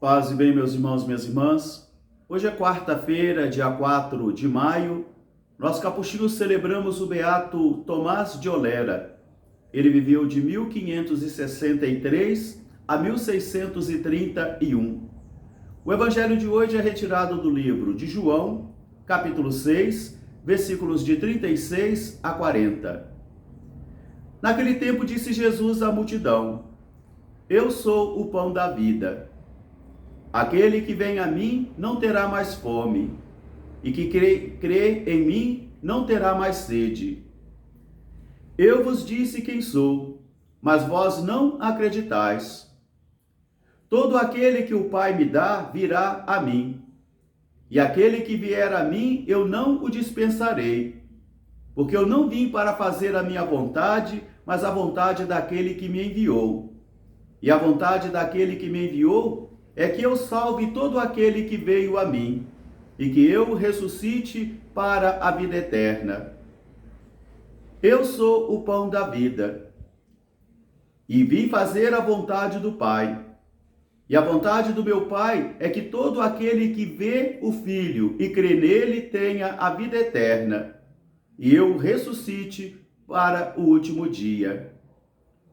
Paz e bem, meus irmãos e minhas irmãs. Hoje é quarta-feira, dia 4 de maio. Nós capuchinhos celebramos o beato Tomás de Olera. Ele viveu de 1563 a 1631. O evangelho de hoje é retirado do livro de João, capítulo 6, versículos de 36 a 40. Naquele tempo disse Jesus à multidão: Eu sou o pão da vida. Aquele que vem a mim não terá mais fome, e que crê em mim não terá mais sede. Eu vos disse quem sou, mas vós não acreditais. Todo aquele que o Pai me dá virá a mim, e aquele que vier a mim eu não o dispensarei, porque eu não vim para fazer a minha vontade, mas a vontade daquele que me enviou. E a vontade daquele que me enviou é que eu salve todo aquele que veio a mim, e que eu o ressuscite para a vida eterna. Eu sou o pão da vida, e vim fazer a vontade do Pai. E a vontade do meu Pai é que todo aquele que vê o Filho e crê nele tenha a vida eterna, e eu o ressuscite para o último dia.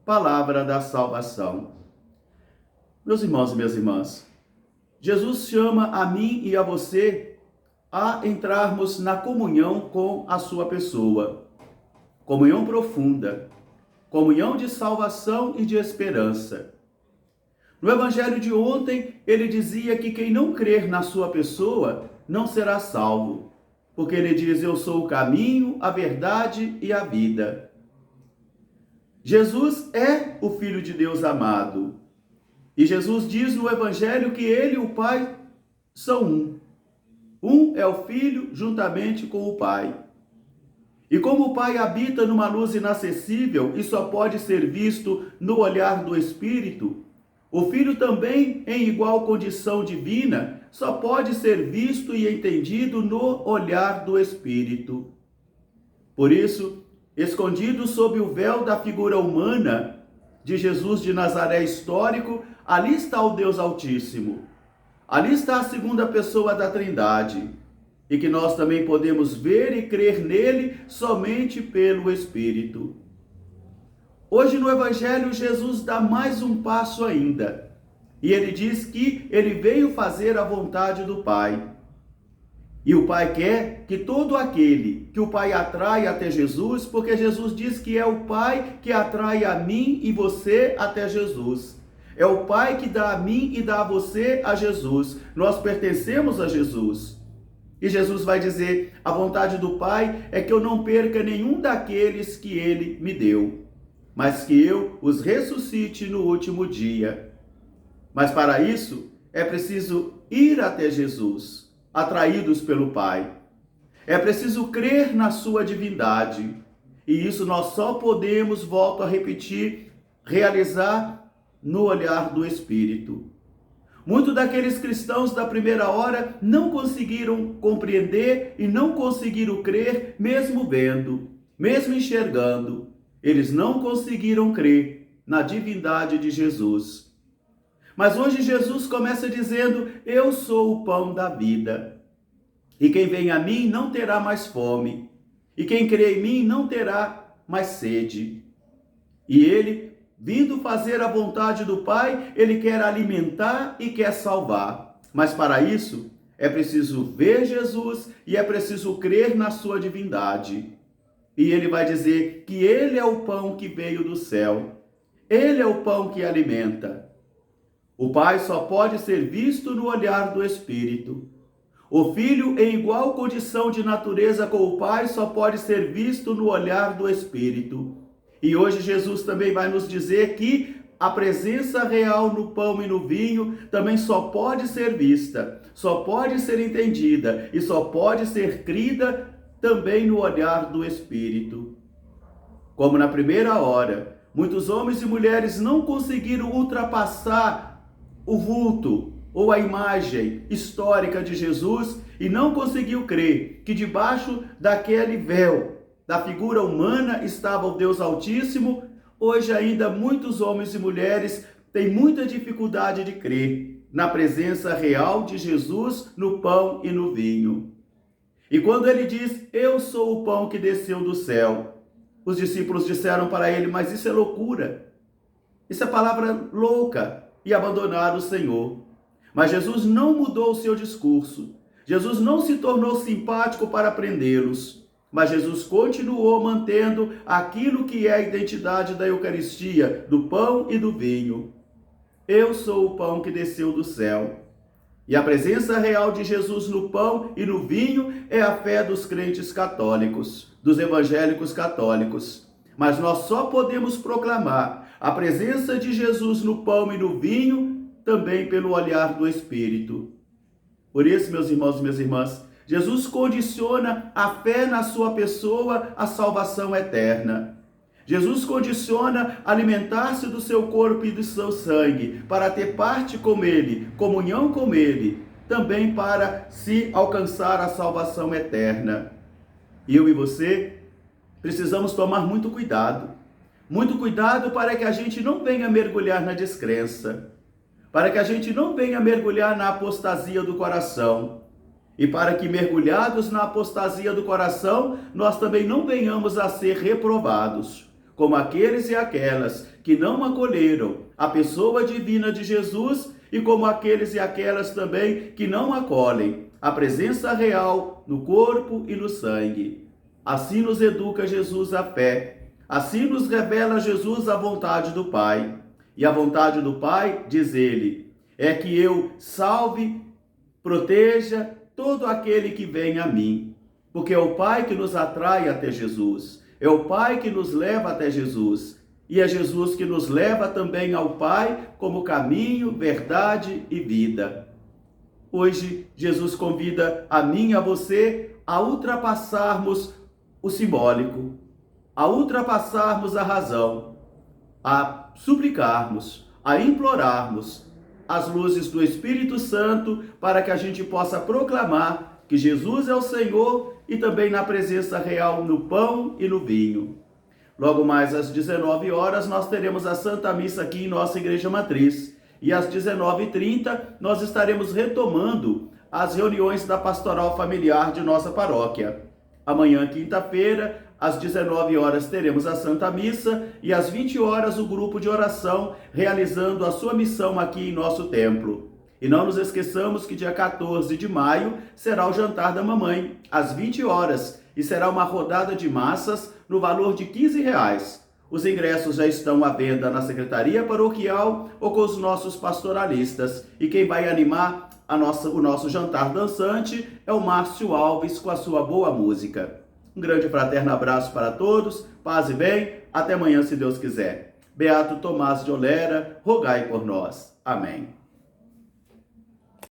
Palavra da salvação. Meus irmãos e minhas irmãs, Jesus chama a mim e a você a entrarmos na comunhão com a sua pessoa. Comunhão profunda, comunhão de salvação e de esperança. No evangelho de ontem, ele dizia que quem não crer na sua pessoa não será salvo, porque ele diz: eu sou o caminho, a verdade e a vida. Jesus é o Filho de Deus amado. E Jesus diz no Evangelho que ele e o Pai são um. Um é o Filho juntamente com o Pai. E como o Pai habita numa luz inacessível e só pode ser visto no olhar do Espírito, o Filho também, em igual condição divina, só pode ser visto e entendido no olhar do Espírito. Por isso, escondido sob o véu da figura humana de Jesus de Nazaré histórico, ali está o Deus Altíssimo. Ali está a segunda pessoa da Trindade, e que nós também podemos ver e crer nele somente pelo Espírito. Hoje no Evangelho, Jesus dá mais um passo ainda, e ele diz que ele veio fazer a vontade do Pai. E o Pai quer que todo aquele que o Pai atrai até Jesus, porque Jesus diz que é o Pai que atrai a mim e você até Jesus. É o Pai que dá a mim e dá a você a Jesus. Nós pertencemos a Jesus. E Jesus vai dizer: a vontade do Pai é que eu não perca nenhum daqueles que Ele me deu, mas que eu os ressuscite no último dia. Mas para isso é preciso ir até Jesus, atraídos pelo Pai. É preciso crer na sua divindade. E isso nós só podemos, volto a repetir, realizar no olhar do Espírito. Muitos daqueles cristãos da primeira hora não conseguiram compreender e não conseguiram crer, mesmo vendo, mesmo enxergando. Eles não conseguiram crer na divindade de Jesus. Mas hoje Jesus começa dizendo: eu sou o pão da vida. E quem vem a mim não terá mais fome. E quem crê em mim não terá mais sede. E ele, vindo fazer a vontade do Pai, ele quer alimentar e quer salvar. Mas para isso, é preciso ver Jesus e é preciso crer na sua divindade. E ele vai dizer que ele é o pão que veio do céu. Ele é o pão que alimenta. O Pai só pode ser visto no olhar do Espírito. O Filho, em igual condição de natureza com o Pai, só pode ser visto no olhar do Espírito. E hoje Jesus também vai nos dizer que a presença real no pão e no vinho também só pode ser vista, só pode ser entendida e só pode ser crida também no olhar do Espírito. Como na primeira hora, muitos homens e mulheres não conseguiram ultrapassar o vulto ou a imagem histórica de Jesus e não conseguiu crer que debaixo daquele véu da figura humana estava o Deus Altíssimo. Hoje ainda muitos homens e mulheres têm muita dificuldade de crer. na presença real de Jesus no pão e no vinho. E quando ele diz, eu sou o pão que desceu do céu, os discípulos disseram para ele, mas isso é loucura. Isso é palavra louca, e abandonaram o Senhor. Mas Jesus não mudou o seu discurso. Jesus não se tornou simpático para prendê-los. Mas Jesus continuou mantendo aquilo que é a identidade da Eucaristia, do pão e do vinho. Eu sou o pão que desceu do céu. E a presença real de Jesus no pão e no vinho é a fé dos crentes católicos, dos evangélicos católicos. Mas nós só podemos proclamar a presença de Jesus no pão e no vinho também pelo olhar do Espírito. Por isso, meus irmãos e minhas irmãs, Jesus condiciona a fé na sua pessoa à salvação eterna. Jesus condiciona alimentar-se do seu corpo e do seu sangue para ter parte com ele, comunhão com ele, também para se alcançar a salvação eterna. Eu e você precisamos tomar muito cuidado para que a gente não venha mergulhar na descrença, para que a gente não venha mergulhar na apostasia do coração, e para que, mergulhados na apostasia do coração, nós também não venhamos a ser reprovados, como aqueles e aquelas que não acolheram a pessoa divina de Jesus e como aqueles e aquelas também que não acolhem a presença real no corpo e no sangue. Assim nos educa Jesus a fé, assim nos revela Jesus a vontade do Pai. E a vontade do Pai, diz ele, é que eu salve, proteja todo aquele que vem a mim, porque é o Pai que nos atrai até Jesus, é o Pai que nos leva até Jesus, e é Jesus que nos leva também ao Pai como caminho, verdade e vida. Hoje, Jesus convida a mim e a você a ultrapassarmos o simbólico, a ultrapassarmos a razão, a suplicarmos, a implorarmos as luzes do Espírito Santo para que a gente possa proclamar que Jesus é o Senhor e também na presença real no pão e no vinho. Logo mais às 19 horas nós teremos a Santa Missa aqui em nossa Igreja Matriz e às 19h30 nós estaremos retomando as reuniões da Pastoral Familiar de nossa paróquia. Amanhã, quinta-feira, às 19 horas teremos a Santa Missa e às 20 horas o grupo de oração realizando a sua missão aqui em nosso templo. E não nos esqueçamos que dia 14 de maio será o jantar da mamãe, às 20 horas, e será uma rodada de massas no valor de R$15. Os ingressos já estão à venda na Secretaria Paroquial ou com os nossos pastoralistas. E quem vai animar o nosso jantar dançante é o Márcio Alves com a sua boa música. Um grande fraterno abraço para todos, paz e bem, até amanhã se Deus quiser. Beato Tomás de Olera, rogai por nós. Amém.